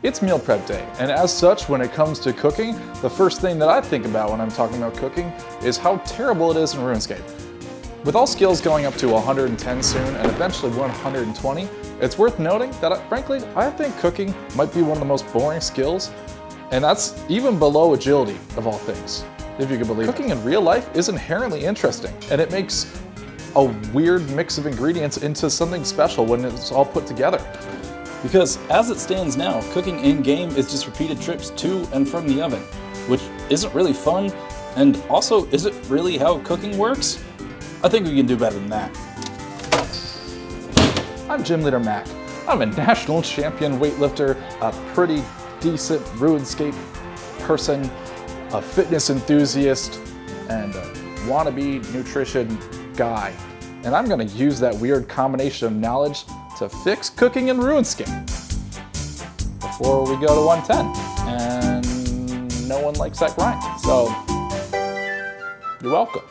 It's meal prep day, and as such, when it comes to cooking, the first thing that I think about when I'm talking about cooking is how terrible it is in RuneScape. With all skills going up to 110 soon and eventually 120, it's worth noting that frankly, I think cooking might be one of the most boring skills, and that's even below agility of all things, if you can believe it. Cooking in real life is inherently interesting, and it makes a weird mix of ingredients into something special when it's all put together. Because as it stands now, cooking in-game is just repeated trips to and from the oven, which isn't really fun, and also isn't really how cooking works. I think we can do better than that. I'm Gym Leader Mac. I'm a national champion weightlifter, a pretty decent RuneScape person, a fitness enthusiast, and a wannabe nutrition guy. And I'm gonna use that weird combination of knowledge to fix cooking in RuneScape before we go to 110. And no one likes that grind, so you're welcome.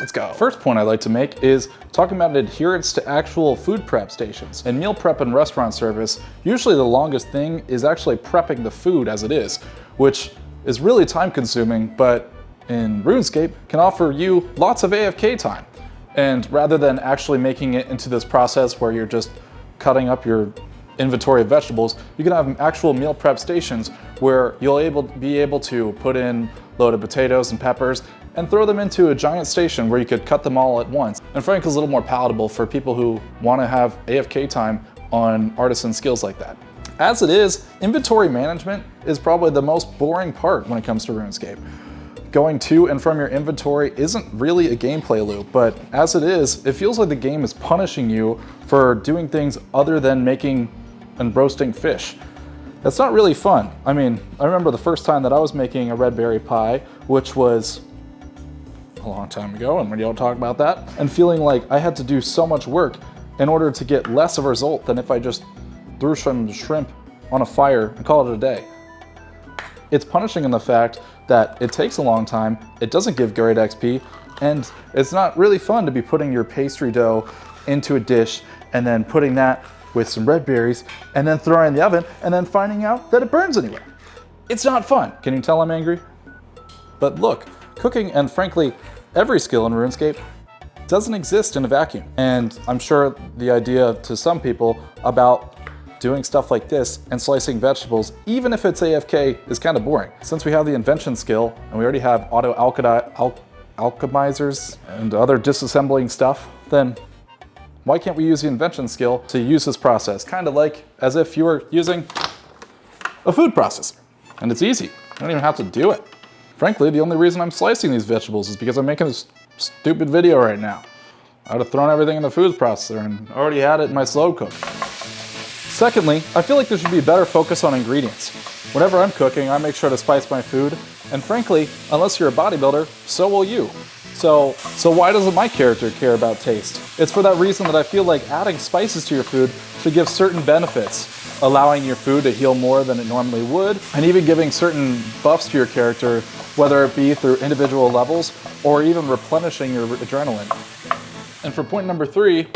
Let's go. First point I'd like to make is talking about adherence to actual food prep stations. In meal prep and restaurant service, usually the longest thing is actually prepping the food as it is, which is really time consuming, but in RuneScape can offer you lots of AFK time. And rather than actually making it into this process where you're just cutting up your inventory of vegetables, you can have actual meal prep stations where you'll be able to put in loaded potatoes and peppers and throw them into a giant station where you could cut them all at once. And frankly, it's a little more palatable for people who want to have AFK time on artisan skills like that. As it is, inventory management is probably the most boring part when it comes to RuneScape. Going to and from your inventory isn't really a gameplay loop, but as it is, it feels like the game is punishing you for doing things other than making and roasting fish. That's not really fun. I mean, I remember the first time that I was making a red berry pie, which was a long time ago, and we don't talk about that, and feeling like I had to do so much work in order to get less of a result than if I just threw some shrimp on a fire and called it a day. It's punishing in the fact that it takes a long time, it doesn't give great XP, and it's not really fun to be putting your pastry dough into a dish and then putting that with some red berries and then throwing it in the oven and then finding out that it burns anyway. It's not fun. Can you tell I'm angry? But look, cooking and frankly, every skill in RuneScape doesn't exist in a vacuum. And I'm sure the idea to some people about doing stuff like this and slicing vegetables, even if it's AFK, is kind of boring. Since we have the invention skill and we already have auto alchemizers and other disassembling stuff, then why can't we use the invention skill to use this process? Kind of like as if you were using a food processor. And it's easy, you don't even have to do it. Frankly, the only reason I'm slicing these vegetables is because I'm making this stupid video right now. I would have thrown everything in the food processor and already had it in my slow cook. Secondly, I feel like there should be a better focus on ingredients. Whenever I'm cooking, I make sure to spice my food, and frankly, unless you're a bodybuilder, so will you. So why doesn't my character care about taste? It's for that reason that I feel like adding spices to your food should give certain benefits, allowing your food to heal more than it normally would, and even giving certain buffs to your character, whether it be through individual levels or even replenishing your adrenaline. And for point number 3,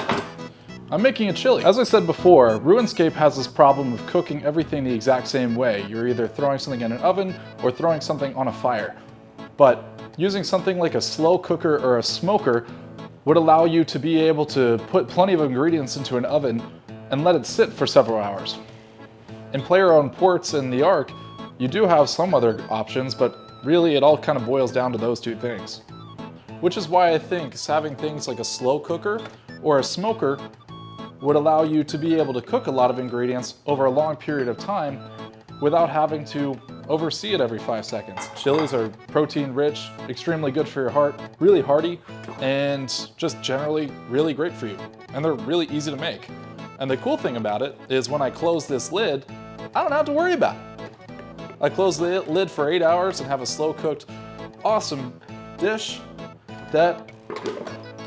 I'm making a chili. As I said before, RuneScape has this problem of cooking everything the exact same way. You're either throwing something in an oven or throwing something on a fire. But using something like a slow cooker or a smoker would allow you to be able to put plenty of ingredients into an oven and let it sit for several hours. In player-owned ports in the Ark, you do have some other options, but really it all kind of boils down to those two things. Which is why I think having things like a slow cooker or a smoker would allow you to be able to cook a lot of ingredients over a long period of time without having to oversee it every 5 seconds. Chilies are protein rich, extremely good for your heart, really hearty, and just generally really great for you. And they're really easy to make. And the cool thing about it is when I close this lid, I don't have to worry about it. I close the lid for 8 hours and have a slow cooked, awesome dish that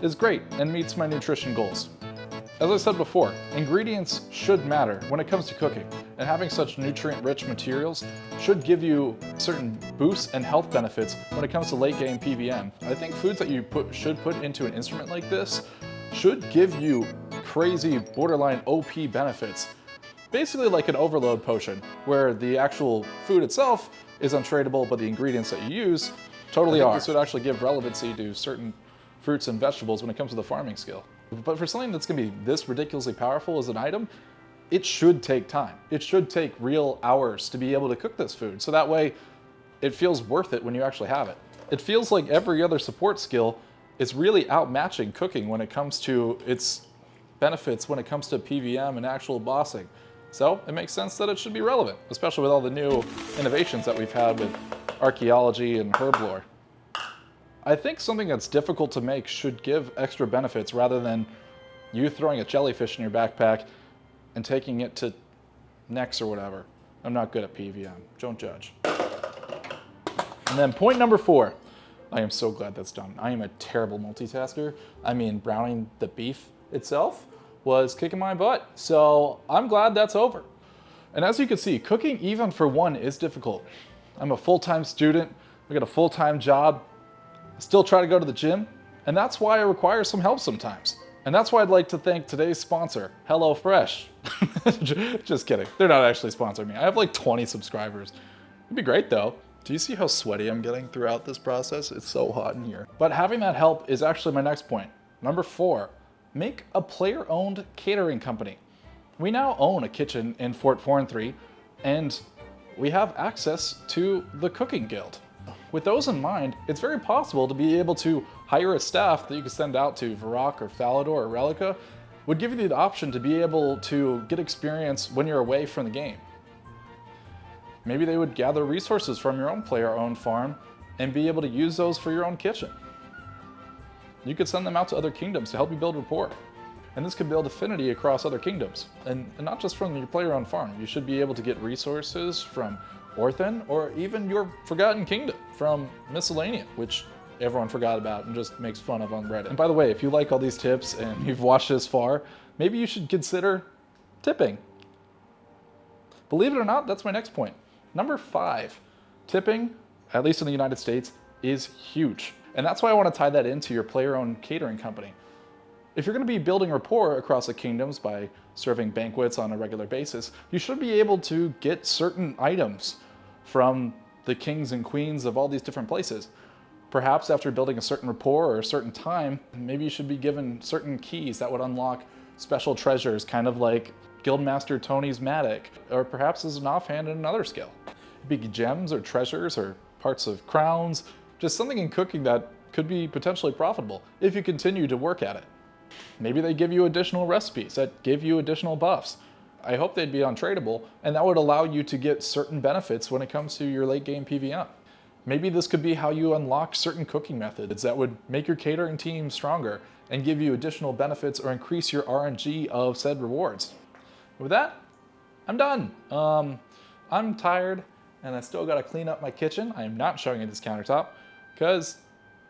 is great and meets my nutrition goals. As I said before, ingredients should matter when it comes to cooking, and having such nutrient-rich materials should give you certain boosts and health benefits when it comes to late-game PvM. I think foods that you should put into an instrument like this should give you crazy borderline OP benefits. Basically like an overload potion, where the actual food itself is untradeable, but the ingredients that you use totally are. This would actually give relevancy to certain fruits and vegetables when it comes to the farming skill. But for something that's gonna be this ridiculously powerful as an item, it should take time. It should take real hours to be able to cook this food, so that way it feels worth it when you actually have it. It feels like every other support skill is really outmatching cooking when it comes to its benefits when it comes to PVM and actual bossing. So it makes sense that it should be relevant, especially with all the new innovations that we've had with archaeology and herb lore. I think something that's difficult to make should give extra benefits rather than you throwing a jellyfish in your backpack and taking it to Nex or whatever. I'm not good at PVM, don't judge. And then point number 4. I am so glad that's done. I am a terrible multitasker. I mean, browning the beef itself was kicking my butt. So I'm glad that's over. And as you can see, cooking even for one is difficult. I'm a full-time student, I got a full-time job, I still try to go to the gym, and that's why I require some help sometimes. And that's why I'd like to thank today's sponsor, HelloFresh. Just kidding, they're not actually sponsoring me. I have like 20 subscribers. It'd be great though. Do you see how sweaty I'm getting throughout this process? It's so hot in here. But having that help is actually my next point. Number 4, make a player-owned catering company. We now own a kitchen in Fort Thorn 3, and we have access to the cooking guild. With those in mind, it's very possible to be able to hire a staff that you can send out to Varrock or Falador or Relica, would give you the option to be able to get experience when you're away from the game. Maybe they would gather resources from your own player-owned farm and be able to use those for your own kitchen. You could send them out to other kingdoms to help you build rapport. And this could build affinity across other kingdoms. And not just from your player-owned farm. You should be able to get resources from Orthan or even your Forgotten Kingdom from Miscellanea, which everyone forgot about and just makes fun of on Reddit. And by the way, if you like all these tips and you've watched this far, maybe you should consider tipping. Believe it or not, that's my next point. Number 5, tipping, at least in the United States, is huge. And that's why I want to tie that into your player-owned catering company. If you're going to be building rapport across the kingdoms by serving banquets on a regular basis, you should be able to get certain items from the kings and queens of all these different places. Perhaps after building a certain rapport or a certain time, maybe you should be given certain keys that would unlock special treasures, kind of like Guildmaster Tony's Matic, or perhaps as an offhand in another skill. Big gems or treasures or parts of crowns, just something in cooking that could be potentially profitable if you continue to work at it. Maybe they give you additional recipes that give you additional buffs. I hope they'd be untradeable, and that would allow you to get certain benefits when it comes to your late game PVM. Maybe this could be how you unlock certain cooking methods that would make your catering team stronger and give you additional benefits or increase your RNG of said rewards. With that, I'm done. I'm tired and I still gotta clean up my kitchen. I am not showing you this countertop because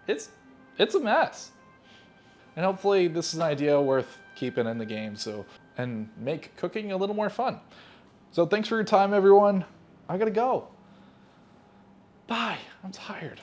it's a mess. And hopefully this is an idea worth keeping in the game and make cooking a little more fun. So thanks for your time, everyone. I gotta go. Bye, I'm tired.